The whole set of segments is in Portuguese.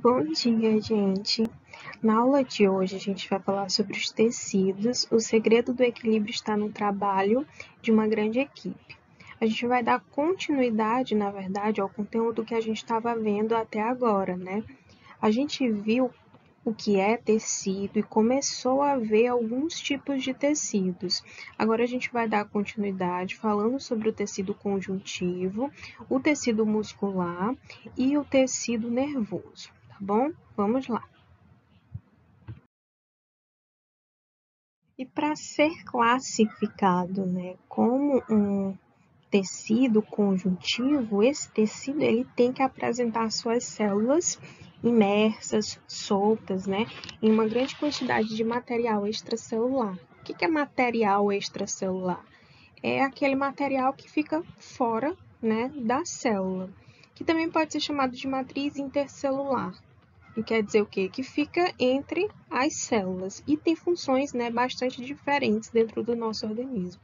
Bom dia, gente! Na aula de hoje, a gente vai falar sobre os tecidos. O segredo do equilíbrio está no trabalho de uma grande equipe. A gente vai dar continuidade, na verdade, ao conteúdo que a gente estava vendo até agora, né? A gente viu o que é tecido e começou a ver alguns tipos de tecidos. Agora a gente vai dar continuidade falando sobre o tecido conjuntivo, o tecido muscular e o tecido nervoso, tá bom? Vamos lá. E para ser classificado, né, como um tecido conjuntivo, esse tecido ele tem que apresentar suas células imersas, soltas, né, em uma grande quantidade de material extracelular. O que é material extracelular? É aquele material que fica fora, né, da célula, que também pode ser chamado de matriz intercelular. E quer dizer o quê? Que fica entre as células e tem funções, né, bastante diferentes dentro do nosso organismo.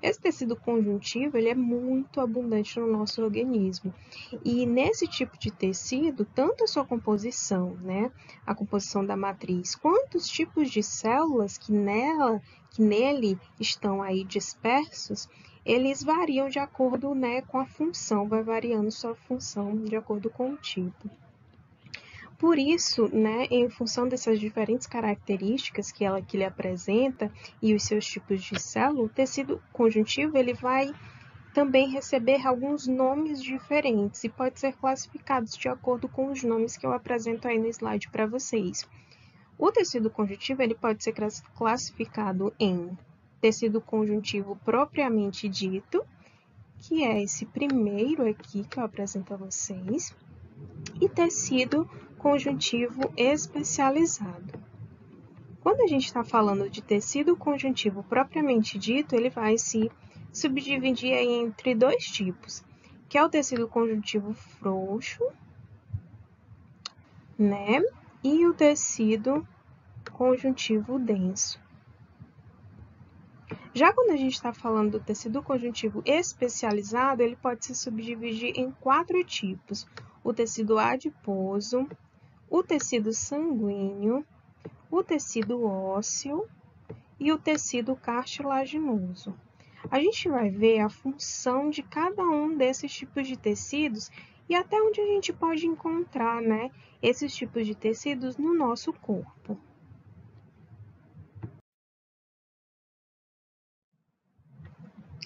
Esse tecido conjuntivo ele é muito abundante no nosso organismo. E nesse tipo de tecido, tanto a sua composição, né, a composição da matriz, quanto os tipos de células que nele estão aí dispersos, eles variam de acordo, né, com a função, vai variando sua função de acordo com o tipo. Por isso, né, em função dessas diferentes características que ele apresenta e os seus tipos de célula, o tecido conjuntivo ele vai também receber alguns nomes diferentes e pode ser classificado de acordo com os nomes que eu apresento aí no slide para vocês. O tecido conjuntivo ele pode ser classificado em tecido conjuntivo propriamente dito, que é esse primeiro aqui que eu apresento a vocês, e tecido conjuntivo especializado. Quando a gente está falando de tecido conjuntivo propriamente dito, ele vai se subdividir entre dois tipos, que é o tecido conjuntivo frouxo, né? E o tecido conjuntivo denso. Já quando a gente está falando do tecido conjuntivo especializado, ele pode se subdividir em quatro tipos: o tecido adiposo, o tecido sanguíneo, o tecido ósseo e o tecido cartilaginoso. A gente vai ver a função de cada um desses tipos de tecidos e até onde a gente pode encontrar, né, esses tipos de tecidos no nosso corpo.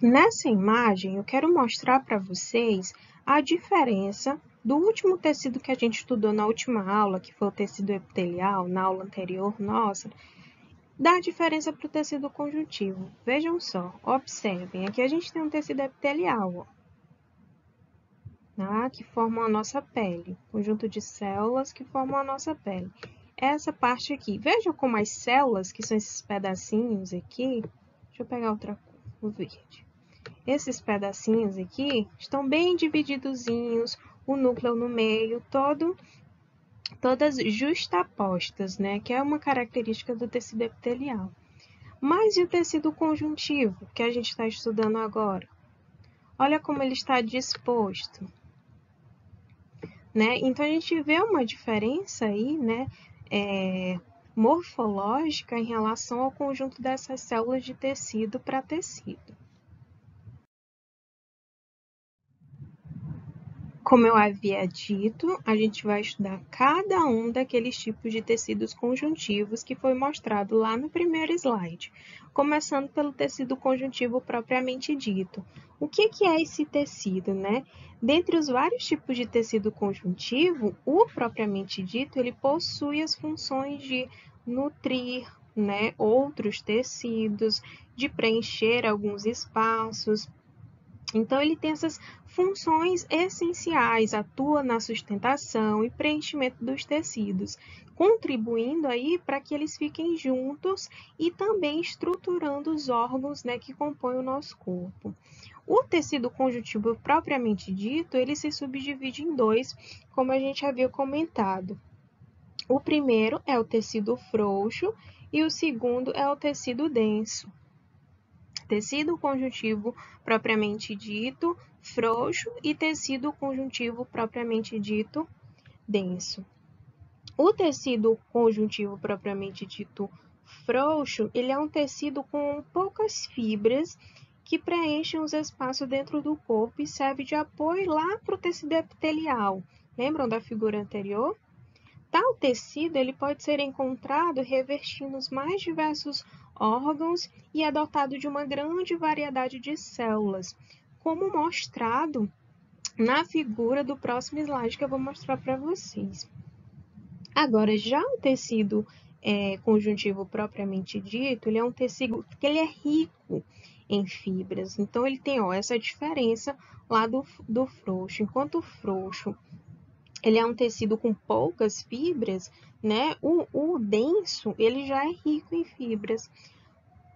Nessa imagem, eu quero mostrar para vocês a diferença do último tecido que a gente estudou na última aula, que foi o tecido epitelial, na aula anterior nossa, da diferença para o tecido conjuntivo. Vejam só, observem, aqui a gente tem um tecido epitelial, ó, tá? Que formam a nossa pele, conjunto de células que formam a nossa pele. Essa parte aqui, vejam como as células, que são esses pedacinhos aqui, deixa eu pegar outra cor, o verde. Esses pedacinhos aqui estão bem divididozinhos, o núcleo no meio, todas justapostas, né? Que é uma característica do tecido epitelial. Mas e o tecido conjuntivo, que a gente está estudando agora? Olha como ele está disposto, né? Então, a gente vê uma diferença aí, né? Morfológica em relação ao conjunto dessas células de tecido para tecido. Como eu havia dito, a gente vai estudar cada um daqueles tipos de tecidos conjuntivos que foi mostrado lá no primeiro slide, começando pelo tecido conjuntivo propriamente dito. O que é esse tecido, né? Dentre os vários tipos de tecido conjuntivo, o propriamente dito, ele possui as funções de nutrir, né, outros tecidos, de preencher alguns espaços. Então, ele tem essas funções essenciais, atua na sustentação e preenchimento dos tecidos, contribuindo aí para que eles fiquem juntos e também estruturando os órgãos, né, que compõem o nosso corpo. O tecido conjuntivo propriamente dito, ele se subdivide em dois, como a gente havia comentado. O primeiro é o tecido frouxo e o segundo é o tecido denso. Tecido conjuntivo propriamente dito frouxo e tecido conjuntivo propriamente dito denso. O tecido conjuntivo propriamente dito frouxo, ele é um tecido com poucas fibras que preenchem os espaços dentro do corpo e serve de apoio lá para o tecido epitelial. Lembram da figura anterior? Tal tecido ele pode ser encontrado revestindo os mais diversos órgãos e é dotado de uma grande variedade de células, como mostrado na figura do próximo slide que eu vou mostrar para vocês. Agora, já o tecido conjuntivo propriamente dito, ele é um tecido que ele é rico em fibras. Então, ele tem essa diferença lá do frouxo. Enquanto o frouxo ele é um tecido com poucas fibras, né? O denso, ele já é rico em fibras.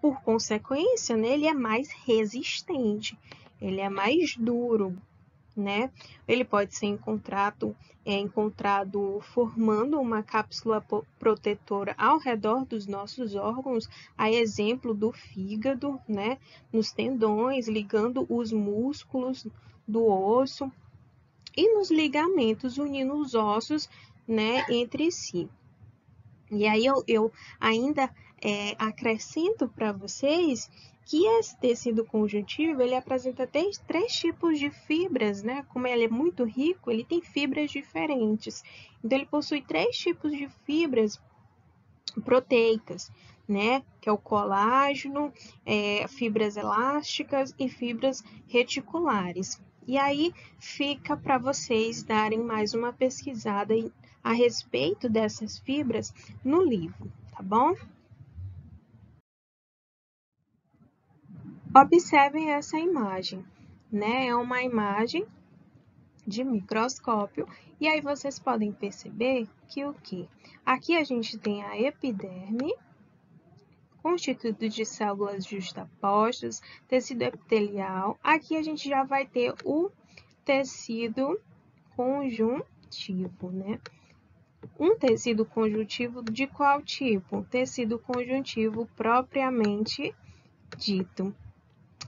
Por consequência, né, ele é mais resistente, ele é mais duro, né? Ele pode ser encontrado formando uma cápsula protetora ao redor dos nossos órgãos, a exemplo do fígado, né? Nos tendões, ligando os músculos do osso e nos ligamentos, unindo os ossos, né, entre si. E aí eu ainda acrescento para vocês que esse tecido conjuntivo, ele apresenta três tipos de fibras, né? Como ele é muito rico, ele tem fibras diferentes. Então, ele possui 3 tipos de fibras proteicas, né? Que é o colágeno, fibras elásticas e fibras reticulares. E aí fica para vocês darem mais uma pesquisada a respeito dessas fibras no livro, tá bom? Observem essa imagem, né? É uma imagem de microscópio e aí vocês podem perceber que o que? Aqui a gente tem a epiderme, constituído de células justapostas, tecido epitelial. Aqui a gente já vai ter o tecido conjuntivo, né? Um tecido conjuntivo de qual tipo? Tecido conjuntivo propriamente dito.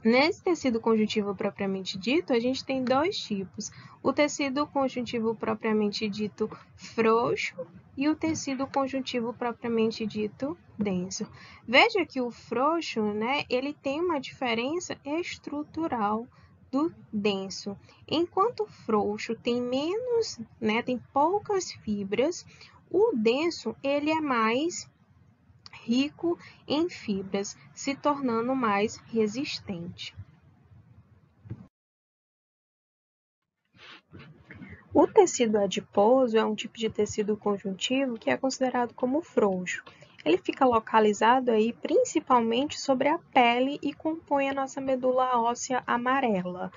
Nesse tecido conjuntivo propriamente dito, a gente tem 2 tipos. O tecido conjuntivo propriamente dito frouxo e o tecido conjuntivo propriamente dito denso. Veja que o frouxo, né, ele tem uma diferença estrutural do denso. Enquanto o frouxo tem menos, né, tem poucas fibras, o denso ele é mais rico em fibras, se tornando mais resistente. O tecido adiposo é um tipo de tecido conjuntivo que é considerado como frouxo. Ele fica localizado aí principalmente sobre a pele e compõe a nossa medula óssea amarela.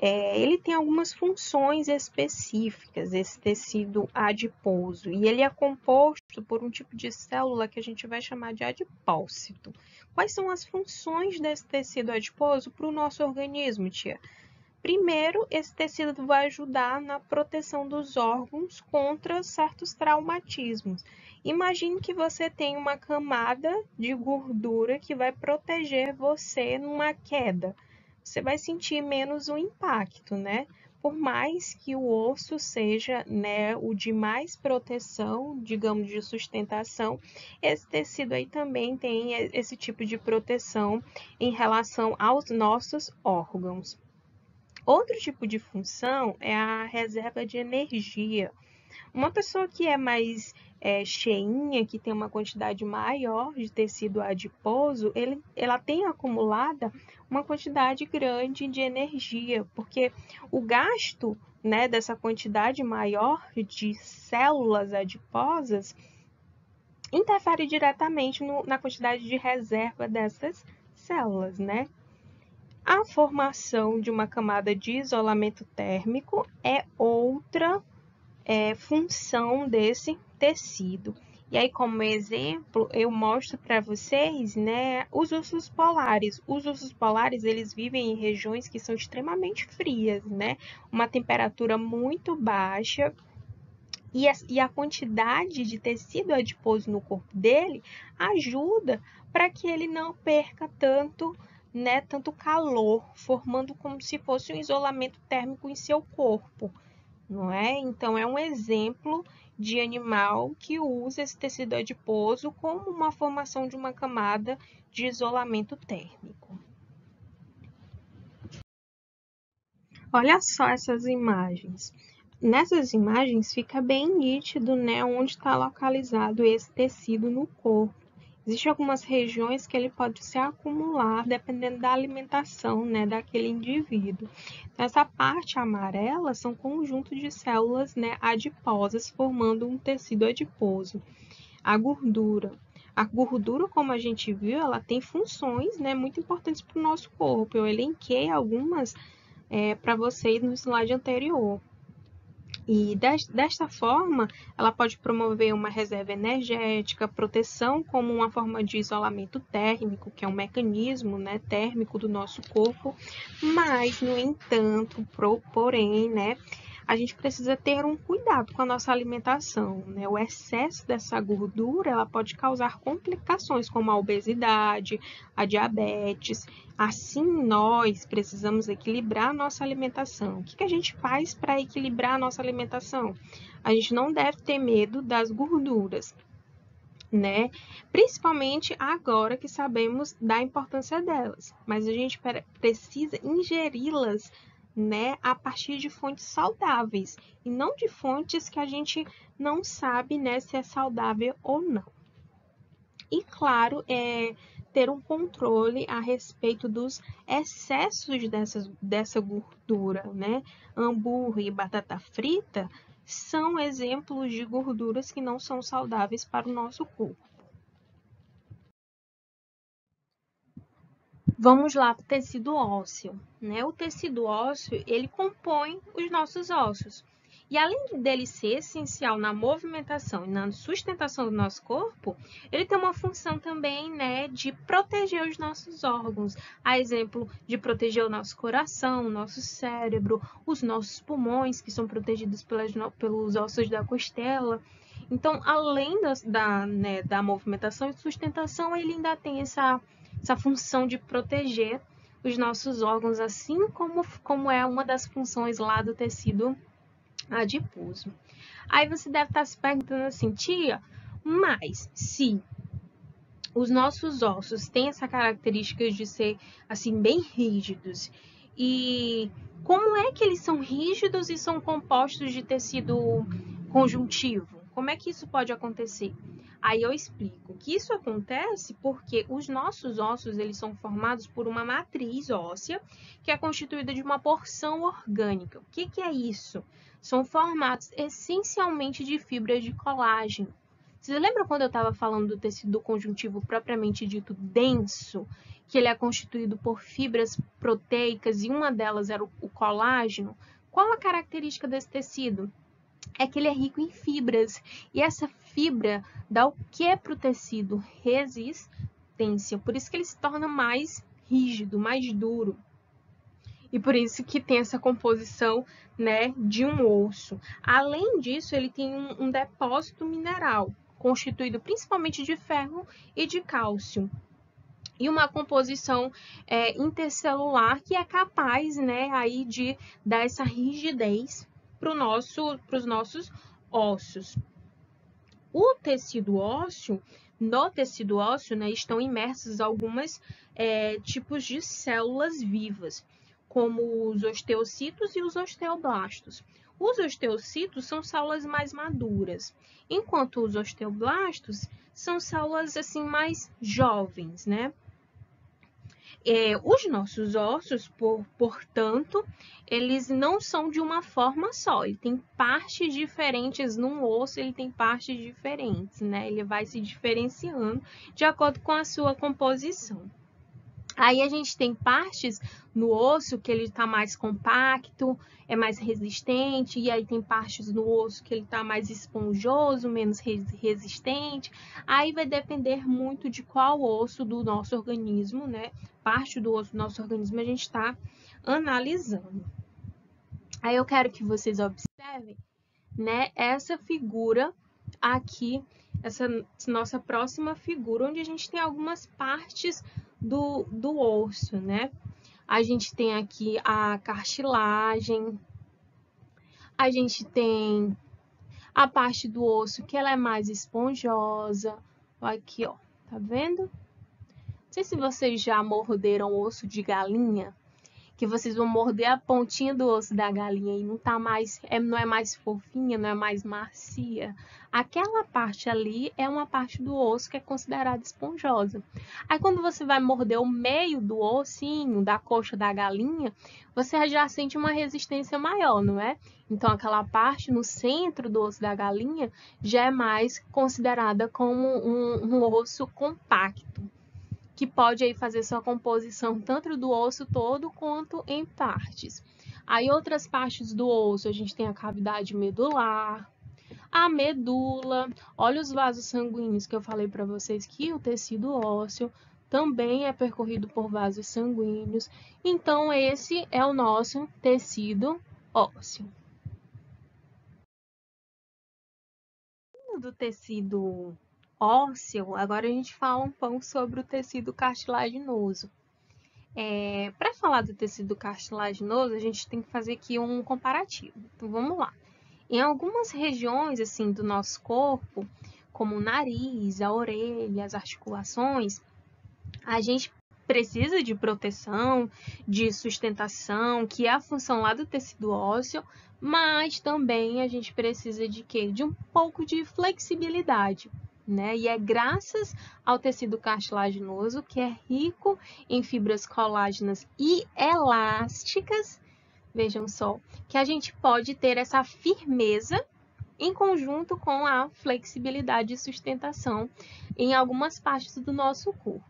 Ele tem algumas funções específicas, esse tecido adiposo, e ele é composto por um tipo de célula que a gente vai chamar de adipócito. Quais são as funções desse tecido adiposo para o nosso organismo, tia? Primeiro, esse tecido vai ajudar na proteção dos órgãos contra certos traumatismos. Imagine que você tem uma camada de gordura que vai proteger você numa queda. Você vai sentir menos o impacto, né? Por mais que o osso seja, né, o de mais proteção, digamos, de sustentação, esse tecido aí também tem esse tipo de proteção em relação aos nossos órgãos. Outro tipo de função é a reserva de energia. Uma pessoa que é mais cheinha, que tem uma quantidade maior de tecido adiposo, ela tem acumulada uma quantidade grande de energia, porque o gasto, né, dessa quantidade maior de células adiposas interfere diretamente na quantidade de reserva dessas células, né? A formação de uma camada de isolamento térmico é outra função desse tecido. E aí, como exemplo, eu mostro para vocês, né, os ursos polares. Os ursos polares, eles vivem em regiões que são extremamente frias, né? Uma temperatura muito baixa. E a quantidade de tecido adiposo no corpo dele ajuda para que ele não perca tanto, né, tanto calor, formando como se fosse um isolamento térmico em seu corpo. não é? Então, é um exemplo de animal que usa esse tecido adiposo como uma formação de uma camada de isolamento térmico. Olha só essas imagens. Nessas imagens fica bem nítido, né, onde está localizado esse tecido no corpo. Existem algumas regiões que ele pode se acumular dependendo da alimentação, né, daquele indivíduo. Essa parte amarela são conjunto de células, né, adiposas formando um tecido adiposo. A gordura, como a gente viu, ela tem funções, né, muito importantes para o nosso corpo. Eu elenquei algumas para vocês no slide anterior. E desta forma, ela pode promover uma reserva energética, proteção como uma forma de isolamento térmico, que é um mecanismo, né, térmico do nosso corpo, mas, no entanto, porém, né, a gente precisa ter um cuidado com a nossa alimentação, né? O excesso dessa gordura, ela pode causar complicações como a obesidade, a diabetes. Assim, nós precisamos equilibrar a nossa alimentação. O que a gente faz para equilibrar a nossa alimentação? A gente não deve ter medo das gorduras, né? Principalmente agora que sabemos da importância delas, mas a gente precisa ingeri-las, né, a partir de fontes saudáveis e não de fontes que a gente não sabe, né, se é saudável ou não. E claro, ter um controle a respeito dos excessos dessa gordura, né? Hambúrguer e batata frita são exemplos de gorduras que não são saudáveis para o nosso corpo. Vamos lá para o tecido ósseo, né? O tecido ósseo, ele compõe os nossos ossos. E além dele ser essencial na movimentação e na sustentação do nosso corpo, ele tem uma função também, né, de proteger os nossos órgãos. A exemplo de proteger o nosso coração, o nosso cérebro, os nossos pulmões, que são protegidos pelos ossos da costela. Então, além da movimentação e sustentação, ele ainda tem essa função de proteger os nossos órgãos, assim como é uma das funções lá do tecido adiposo. Aí você deve estar se perguntando assim, tia, mas se os nossos ossos têm essa característica de ser assim bem rígidos, e como é que eles são rígidos e são compostos de tecido conjuntivo? Como é que isso pode acontecer? Aí eu explico que isso acontece porque os nossos ossos, eles são formados por uma matriz óssea que é constituída de uma porção orgânica. O que é isso? São formados essencialmente de fibras de colágeno. Você lembra quando eu estava falando do tecido conjuntivo propriamente dito denso, que ele é constituído por fibras proteicas e uma delas era o colágeno? Qual a característica desse tecido? É que ele é rico em fibras, e essa fibra dá o que para o tecido? Resistência. Por isso que ele se torna mais rígido, mais duro. E por isso que tem essa composição, né, de um osso. Além disso, ele tem um depósito mineral, constituído principalmente de ferro e de cálcio. E uma composição intercelular que é capaz, né, aí de dar essa rigidez para os nossos ossos. O tecido ósseo, no tecido ósseo, né, estão imersos alguns tipos de células vivas, como os osteocitos e os osteoblastos. Os osteocitos são células mais maduras, enquanto os osteoblastos são células assim mais jovens, né? Os nossos ossos, portanto, eles não são de uma forma só. Ele tem partes diferentes num osso, ele tem partes diferentes, né? Ele vai se diferenciando de acordo com a sua composição. Aí a gente tem partes no osso que ele está mais compacto, é mais resistente, e aí tem partes no osso que ele está mais esponjoso, menos resistente. Aí vai depender muito de qual osso do nosso organismo, né? Parte do osso do nosso organismo a gente está analisando. Aí eu quero que vocês observem, né, essa figura aqui, essa nossa próxima figura, onde a gente tem algumas partes do osso, né? A gente tem aqui a cartilagem, A gente tem a parte do osso que ela é mais esponjosa. Aqui, ó, tá vendo? Não sei se vocês já morderam osso de galinha, que vocês vão morder a pontinha do osso da galinha e não é mais fofinha, não é mais macia. Aquela parte ali é uma parte do osso que é considerada esponjosa. Aí quando você vai morder o meio do ossinho, da coxa da galinha, você já sente uma resistência maior, não é? Então aquela parte no centro do osso da galinha já é mais considerada como um osso compacto, que pode aí fazer sua composição tanto do osso todo quanto em partes. Aí outras partes do osso, a gente tem a cavidade medular, a medula. Olha os vasos sanguíneos que eu falei para vocês que o tecido ósseo também é percorrido por vasos sanguíneos. Então esse é o nosso tecido ósseo. Do tecido ósseo, agora a gente fala um pouco sobre o tecido cartilaginoso. Para falar do tecido cartilaginoso, a gente tem que fazer aqui um comparativo. Então, vamos lá. Em algumas regiões assim do nosso corpo, como o nariz, a orelha, as articulações, a gente precisa de proteção, de sustentação, que é a função lá do tecido ósseo, mas também a gente precisa de quê? De um pouco de flexibilidade, né? E é graças ao tecido cartilaginoso, que é rico em fibras colágenas e elásticas, vejam só, que a gente pode ter essa firmeza em conjunto com a flexibilidade e sustentação em algumas partes do nosso corpo.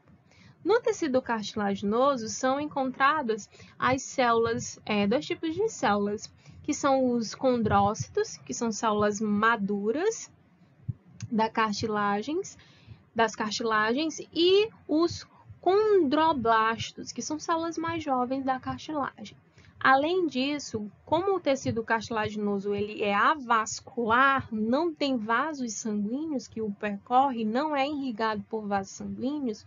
No tecido cartilaginoso são encontradas as células, dois tipos de células, que são os condrócitos, que são células maduras das cartilagens, e os condroblastos, que são células mais jovens da cartilagem. Além disso, como o tecido cartilaginoso ele é avascular, não tem vasos sanguíneos que o percorrem, não é irrigado por vasos sanguíneos,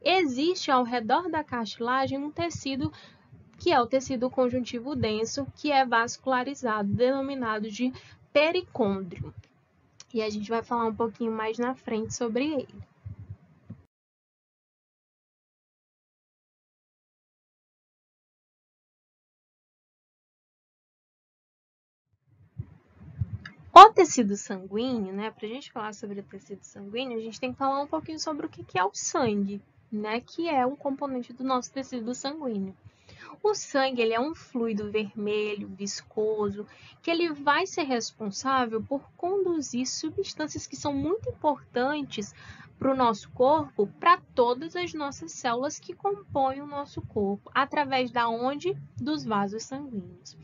existe ao redor da cartilagem um tecido que é o tecido conjuntivo denso, que é vascularizado, denominado de pericôndrio. E a gente vai falar um pouquinho mais na frente sobre ele. O tecido sanguíneo, né? Para a gente falar sobre o tecido sanguíneo, a gente tem que falar um pouquinho sobre o que é o sangue, né? Que é um componente do nosso tecido sanguíneo. O sangue ele é um fluido vermelho, viscoso, que ele vai ser responsável por conduzir substâncias que são muito importantes para o nosso corpo, para todas as nossas células que compõem o nosso corpo, através da onde? Dos vasos sanguíneos.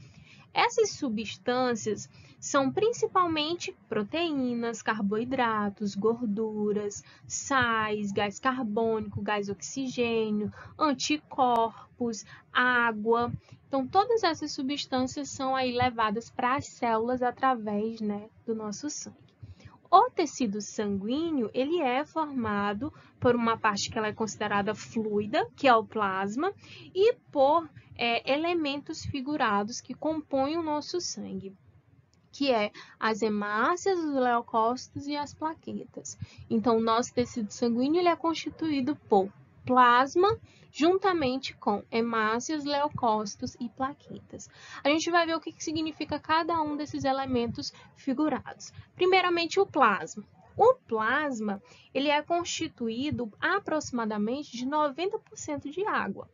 Essas substâncias são principalmente proteínas, carboidratos, gorduras, sais, gás carbônico, gás oxigênio, anticorpos, água. Então, todas essas substâncias são aí levadas para as células através, né, do nosso sangue. O tecido sanguíneo, ele é formado por uma parte que ela é considerada fluida, que é o plasma, e por elementos figurados que compõem o nosso sangue, que é as hemácias, os leucócitos e as plaquetas. Então, o nosso tecido sanguíneo ele é constituído por plasma, juntamente com hemácias, leucócitos e plaquetas. A gente vai ver o que significa cada um desses elementos figurados. Primeiramente, o plasma. O plasma ele é constituído aproximadamente de 90% de água,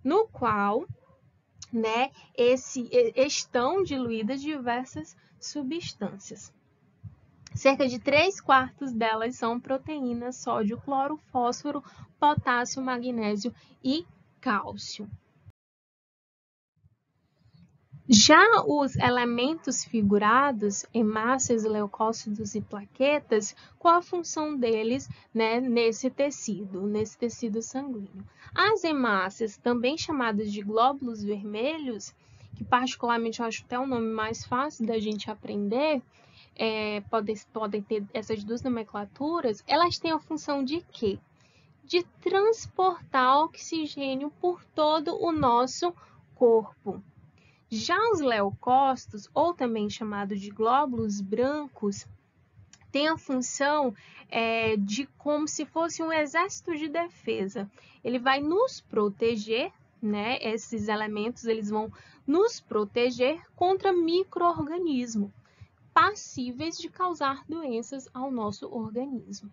no qual, né, estão diluídas diversas substâncias. Cerca de 3/4 delas são proteínas, sódio, cloro, fósforo, potássio, magnésio e cálcio. Já os elementos figurados, hemácias, leucócitos e plaquetas, qual a função deles, né, nesse tecido sanguíneo? As hemácias, também chamadas de glóbulos vermelhos, que particularmente eu acho até o nome mais fácil da gente aprender, podem ter essas duas nomenclaturas, elas têm a função de quê? De transportar oxigênio por todo o nosso corpo. Já os leucócitos, ou também chamado de glóbulos brancos, tem a função de como se fosse um exército de defesa. Ele vai nos proteger, né? Esses elementos eles vão nos proteger contra micro-organismos passíveis de causar doenças ao nosso organismo.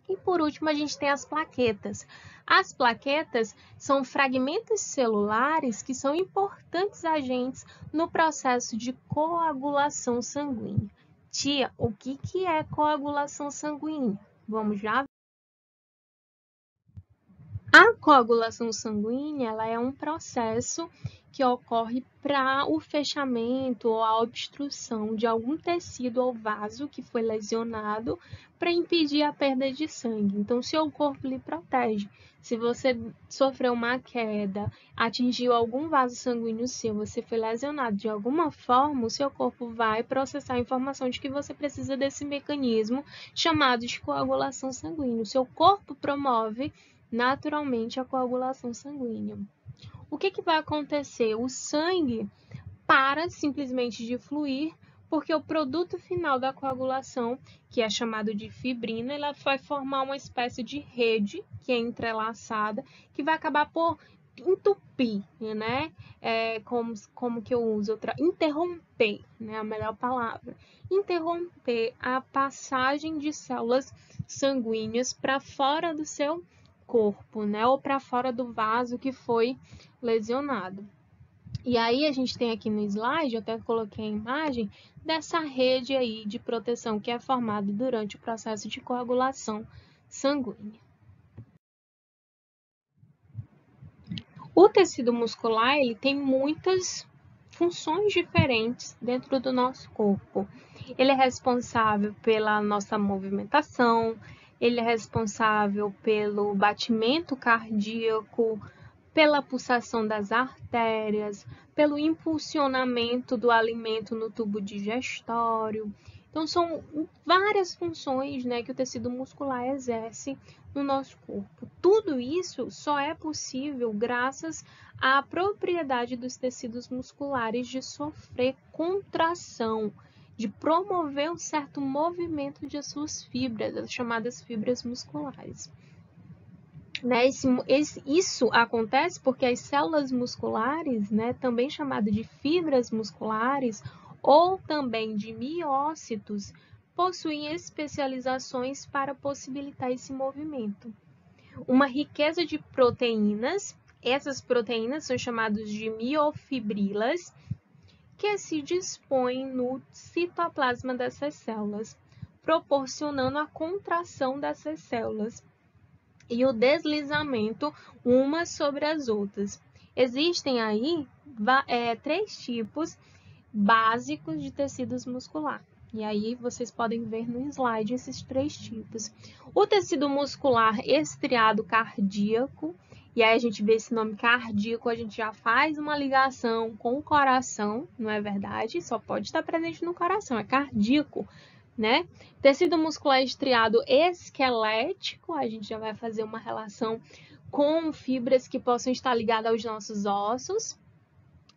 E por último, a gente tem as plaquetas. As plaquetas são fragmentos celulares que são importantes agentes no processo de coagulação sanguínea. Tia, o que é coagulação sanguínea? Vamos já ver. A coagulação sanguínea ela é um processo que ocorre para o fechamento ou a obstrução de algum tecido ou vaso que foi lesionado para impedir a perda de sangue. Então, seu corpo lhe protege. Se você sofreu uma queda, atingiu algum vaso sanguíneo seu, você foi lesionado de alguma forma, o seu corpo vai processar a informação de que você precisa desse mecanismo chamado de coagulação sanguínea. O seu corpo promove naturalmente a coagulação sanguínea. O que vai acontecer? O sangue para simplesmente de fluir, porque o produto final da coagulação, que é chamado de fibrina, ela vai formar uma espécie de rede que é entrelaçada, que vai acabar por entupir, né? Como que eu uso? Interromper, né? A melhor palavra. Interromper a passagem de células sanguíneas para fora do seu corpo, né? Ou para fora do vaso que foi lesionado. E aí a gente tem aqui no slide, eu até coloquei a imagem, dessa rede aí de proteção que é formada durante o processo de coagulação sanguínea. O tecido muscular, ele tem muitas funções diferentes dentro do nosso corpo. Ele é responsável pela nossa movimentação, ele é responsável pelo batimento cardíaco, pela pulsação das artérias, pelo impulsionamento do alimento no tubo digestório. Então, são várias funções, né, que o tecido muscular exerce no nosso corpo. Tudo isso só é possível graças à propriedade dos tecidos musculares de sofrer contração, de promover um certo movimento de suas fibras, as chamadas fibras musculares. Né? Isso acontece porque as células musculares, né, também chamadas de fibras musculares ou também de miócitos, possuem especializações para possibilitar esse movimento. Uma riqueza de proteínas, essas proteínas são chamadas de miofibrilas, que se dispõem no citoplasma dessas células, proporcionando a contração dessas células e o deslizamento umas sobre as outras. Existem aí 3 tipos básicos de tecidos muscular. E aí vocês podem ver no slide esses 3 tipos. O tecido muscular estriado cardíaco, e aí a gente vê esse nome cardíaco, a gente já faz uma ligação com o coração, não é verdade? Só pode estar presente no coração, é cardíaco, né? Tecido muscular estriado esquelético, a gente já vai fazer uma relação com fibras que possam estar ligadas aos nossos ossos.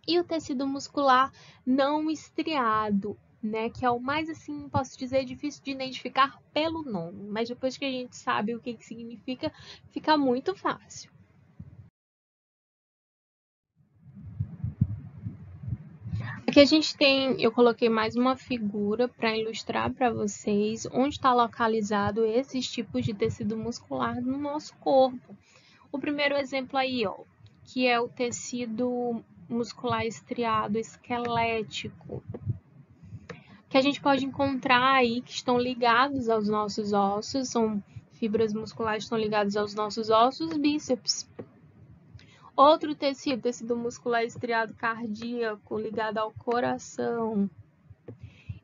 E o tecido muscular não estriado, né? Que é o mais, assim, posso dizer, difícil de identificar pelo nome. Mas depois que a gente sabe o que significa, fica muito fácil. Aqui a gente tem, eu coloquei mais uma figura para ilustrar para vocês onde está localizado esses tipos de tecido muscular no nosso corpo. O primeiro exemplo aí, ó, que é o tecido muscular estriado esquelético, que a gente pode encontrar aí que estão ligados aos nossos ossos, são fibras musculares que estão ligadas aos nossos ossos, bíceps. Outro tecido muscular estriado cardíaco, ligado ao coração.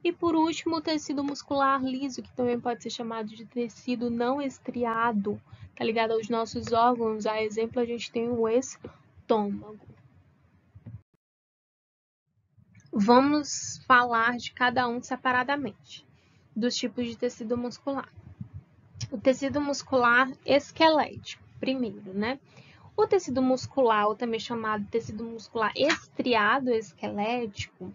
E por último, o tecido muscular liso, que também pode ser chamado de tecido não estriado, está ligado aos nossos órgãos. A exemplo, a gente tem o estômago. Vamos falar de cada um separadamente, dos tipos de tecido muscular. O tecido muscular esquelético, primeiro, né? O tecido muscular, ou também chamado tecido muscular estriado esquelético,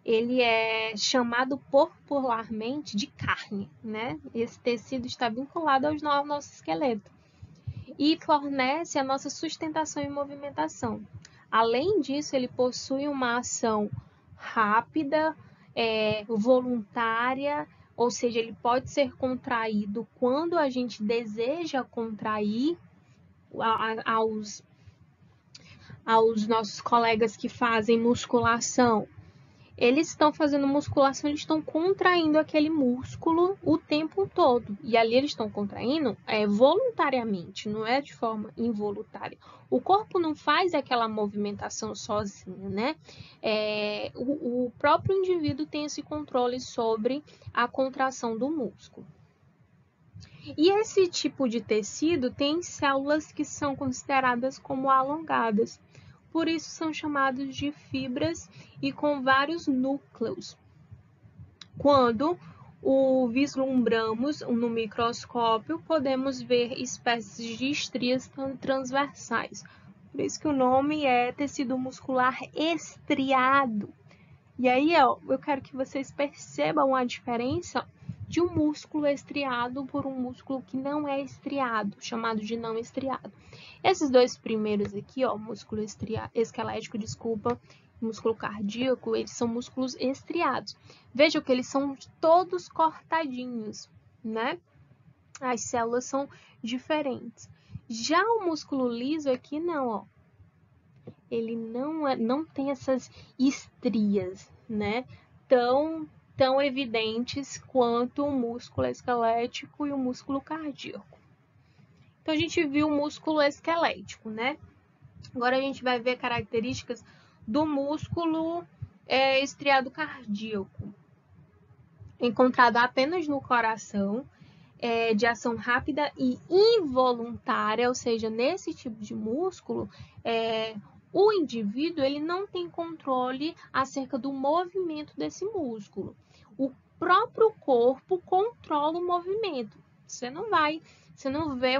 ele é chamado popularmente de carne, né? Esse tecido está vinculado ao nosso esqueleto e fornece a nossa sustentação e movimentação. Além disso, ele possui uma ação rápida, voluntária, ou seja, ele pode ser contraído quando a gente deseja contrair. Aos nossos colegas que fazem musculação, eles estão fazendo musculação, eles estão contraindo aquele músculo o tempo todo. E ali eles estão contraindo voluntariamente, não é de forma involuntária. O corpo não faz aquela movimentação sozinho, né? O próprio indivíduo tem esse controle sobre a contração do músculo. E esse tipo de tecido tem células que são consideradas como alongadas. Por isso são chamados de fibras e com vários núcleos. Quando o vislumbramos no microscópio, podemos ver espécies de estrias transversais. Por isso que o nome é tecido muscular estriado. E aí, eu quero que vocês percebam a diferença de um músculo estriado por um músculo que não é estriado, chamado de não estriado. Esses dois primeiros aqui, músculo esquelético, músculo cardíaco, eles são músculos estriados. Vejam que eles são todos cortadinhos, né? As células são diferentes. Já o músculo liso aqui não, ele não tem essas estrias, né? Tão evidentes quanto o músculo esquelético e o músculo cardíaco. Então, a gente viu o músculo esquelético, né? Agora, a gente vai ver características do músculo estriado cardíaco, encontrado apenas no coração, de ação rápida e involuntária, ou seja, nesse tipo de músculo, o indivíduo ele não tem controle acerca do movimento desse músculo. O próprio corpo controla o movimento. Você não vê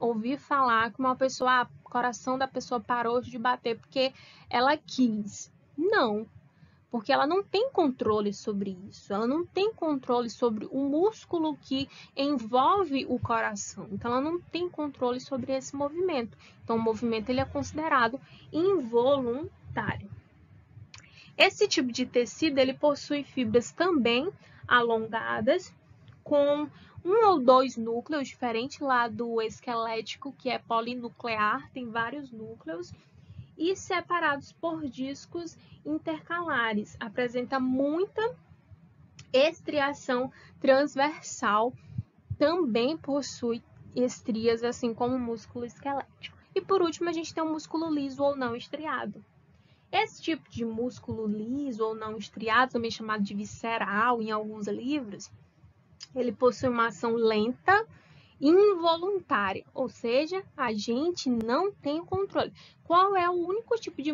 ouvir falar que uma pessoa, o coração da pessoa parou de bater porque ela quis. Não, porque ela não tem controle sobre isso. Ela não tem controle sobre o músculo que envolve o coração. Então, ela não tem controle sobre esse movimento. Então, o movimento ele é considerado involuntário. Esse tipo de tecido ele possui fibras também alongadas, com um ou dois núcleos, diferente lá do esquelético, que é polinuclear, tem vários núcleos, e separados por discos intercalares. Apresenta muita estriação transversal, também possui estrias, assim como o músculo esquelético. E por último, a gente tem o músculo liso ou não estriado. Esse tipo de músculo liso ou não estriado, também chamado de visceral em alguns livros, ele possui uma ação lenta, involuntária, ou seja, a gente não tem controle. Qual é o único tipo de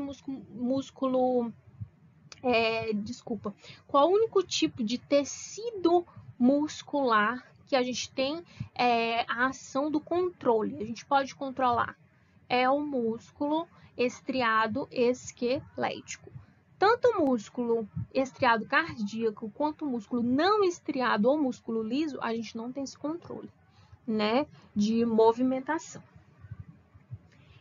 qual o único tipo de tecido muscular que a gente tem a ação do controle? A gente pode controlar. É o músculo estriado esquelético. Tanto o músculo estriado cardíaco quanto o músculo não estriado ou músculo liso, a gente não tem esse controle, né, de movimentação.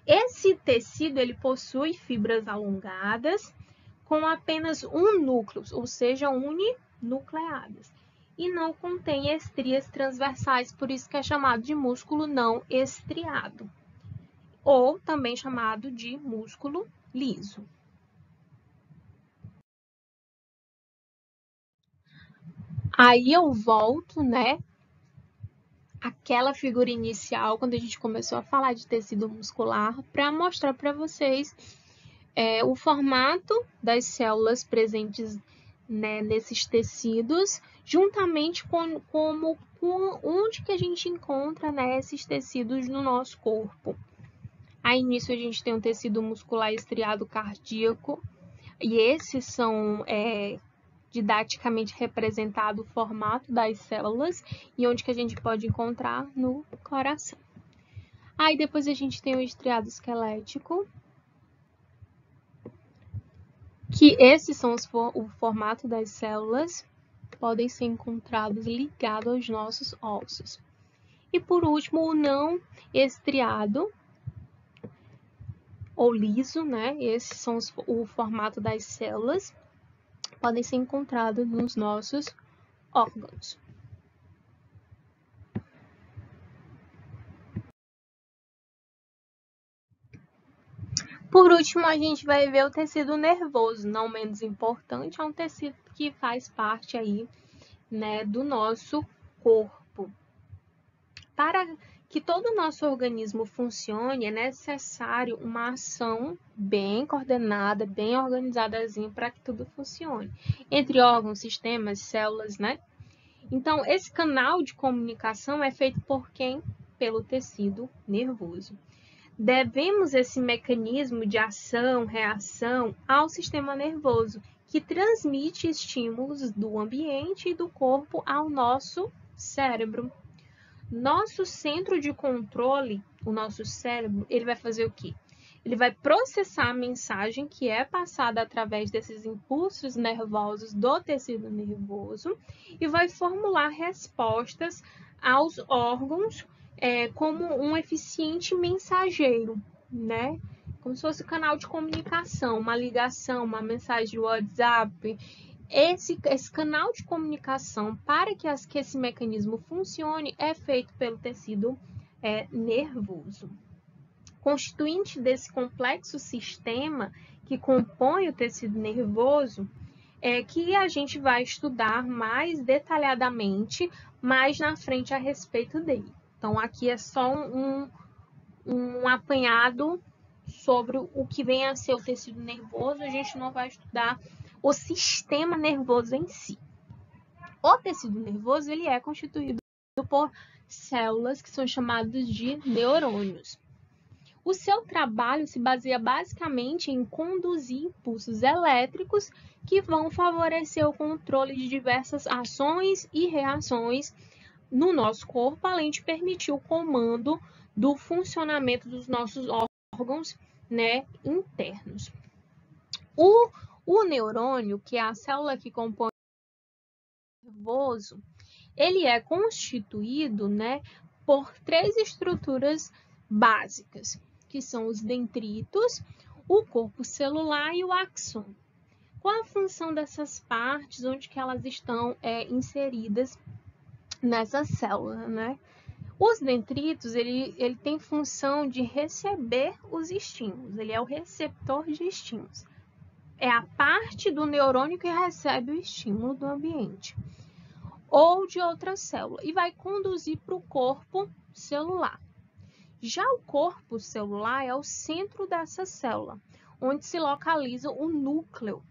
Esse tecido ele possui fibras alongadas com apenas um núcleo, ou seja, uninucleadas, e não contém estrias transversais, por isso que é chamado de músculo não estriado, ou também chamado de músculo liso. Aí eu volto, né, aquela figura inicial, quando a gente começou a falar de tecido muscular, para mostrar para vocês o formato das células presentes, né, nesses tecidos, juntamente com onde que a gente encontra, né, esses tecidos no nosso corpo. Aí nisso a gente tem um tecido muscular estriado cardíaco, e esses são didaticamente representado o formato das células e onde que a gente pode encontrar no coração. Aí depois a gente tem o estriado esquelético, que esses são o formato das células, podem ser encontrados ligados aos nossos ossos. E por último, o não estriado, ou liso, né? Esses são o formato das células, podem ser encontrados nos nossos órgãos. Por último, a gente vai ver o tecido nervoso, não menos importante, é um tecido que faz parte aí, né, do nosso corpo. Para que todo o nosso organismo funcione, é necessário uma ação bem coordenada, bem organizadazinha para que tudo funcione. Entre órgãos, sistemas, células, né? Então, esse canal de comunicação é feito por quem? Pelo tecido nervoso. Devemos esse mecanismo de ação, reação ao sistema nervoso, que transmite estímulos do ambiente e do corpo ao nosso cérebro. Nosso centro de controle, o nosso cérebro, ele vai fazer o quê? Ele vai processar a mensagem que é passada através desses impulsos nervosos do tecido nervoso e vai formular respostas aos órgãos como um eficiente mensageiro, né? Como se fosse um canal de comunicação, uma ligação, uma mensagem de WhatsApp. Esse canal de comunicação, para que esse mecanismo funcione, é feito pelo tecido nervoso. Constituinte desse complexo sistema que compõe o tecido nervoso, que a gente vai estudar mais detalhadamente mais na frente a respeito dele. Então, aqui é só um apanhado sobre o que vem a ser o tecido nervoso, a gente não vai estudar o sistema nervoso em si. O tecido nervoso ele é constituído por células que são chamadas de neurônios. O seu trabalho se baseia basicamente em conduzir impulsos elétricos que vão favorecer o controle de diversas ações e reações no nosso corpo, além de permitir o comando do funcionamento dos nossos órgãos, né, internos. O neurônio, que é a célula que compõe o nervoso, ele é constituído, né, por 3 estruturas básicas, que são os dendritos, o corpo celular e o axônio. Qual a função dessas partes, onde que elas estão inseridas nessa célula, né? Os dendritos, ele tem função de receber os estímulos, ele é o receptor de estímulos. É a parte do neurônio que recebe o estímulo do ambiente ou de outra célula e vai conduzir para o corpo celular. Já o corpo celular é o centro dessa célula, onde se localiza o núcleo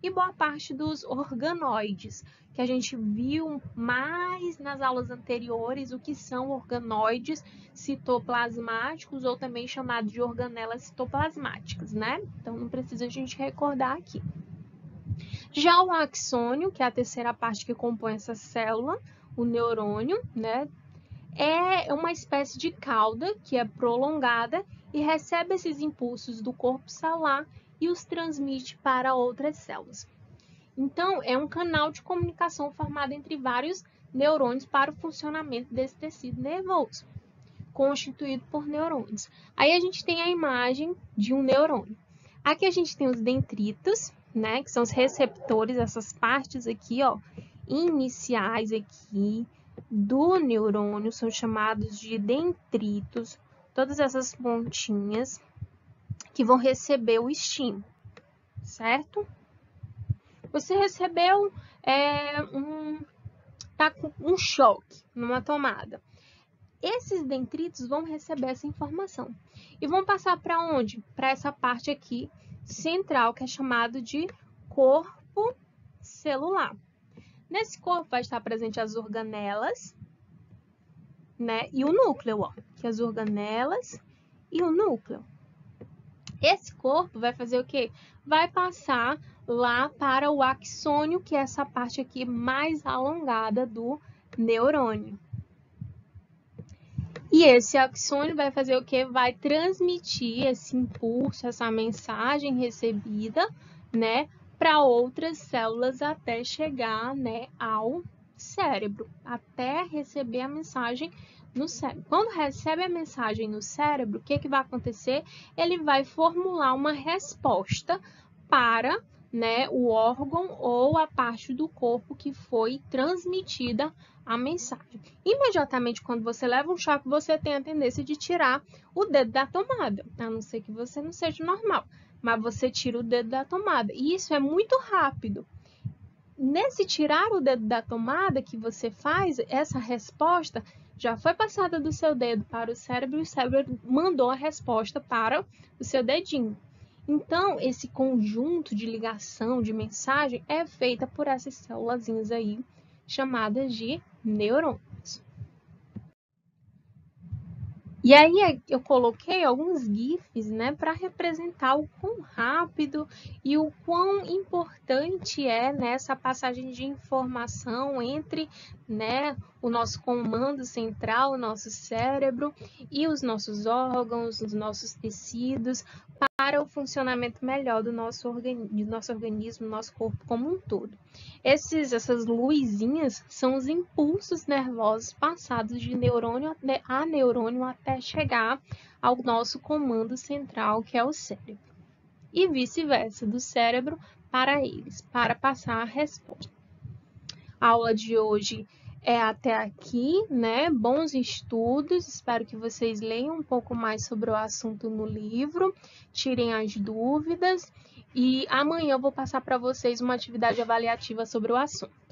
e boa parte dos organoides, que a gente viu mais nas aulas anteriores, o que são organoides citoplasmáticos ou também chamados de organelas citoplasmáticas, né? Então, não precisa a gente recordar aqui. Já o axônio, que é a terceira parte que compõe essa célula, o neurônio, né? É uma espécie de cauda que é prolongada e recebe esses impulsos do corpo celular e os transmite para outras células. Então, é um canal de comunicação formado entre vários neurônios para o funcionamento desse tecido nervoso, constituído por neurônios. Aí a gente tem a imagem de um neurônio. Aqui a gente tem os dendritos, né, que são os receptores, essas partes aqui, ó, iniciais aqui do neurônio, são chamados de dendritos, todas essas pontinhas que vão receber o estímulo, certo? Você recebeu tá com um choque numa tomada. Esses dendritos vão receber essa informação e vão passar para onde? Para essa parte aqui central, que é chamado de corpo celular. Nesse corpo vai estar presente as organelas, né? E o núcleo, ó, que é as organelas e o núcleo. Esse corpo vai fazer o quê? Vai passar lá para o axônio, que é essa parte aqui mais alongada do neurônio. E esse axônio vai fazer o quê? Vai transmitir esse impulso, essa mensagem recebida, né, para outras células até chegar, né, ao cérebro, até receber a mensagem no cérebro. Quando recebe a mensagem no cérebro, o que vai acontecer? Ele vai formular uma resposta para, né, o órgão ou a parte do corpo que foi transmitida a mensagem. Imediatamente, quando você leva um choque, você tem a tendência de tirar o dedo da tomada, a não ser que você não seja normal, mas você tira o dedo da tomada. E isso é muito rápido. Nesse tirar o dedo da tomada que você faz, essa resposta já foi passada do seu dedo para o cérebro e o cérebro mandou a resposta para o seu dedinho. Então, esse conjunto de ligação de mensagem é feita por essas célulazinhas aí, chamadas de neurônios. E aí eu coloquei alguns GIFs, né, para representar o quão rápido e o quão importante é nessa passagem de informação entre, né, o nosso comando central, o nosso cérebro e os nossos órgãos, os nossos tecidos, para o funcionamento melhor do nosso organismo, do nosso corpo como um todo. Essas luzinhas são os impulsos nervosos passados de neurônio a neurônio até chegar ao nosso comando central, que é o cérebro. E vice-versa, do cérebro para eles, para passar a resposta. A aula de hoje é até aqui, né? Bons estudos, espero que vocês leiam um pouco mais sobre o assunto no livro, tirem as dúvidas e amanhã eu vou passar para vocês uma atividade avaliativa sobre o assunto.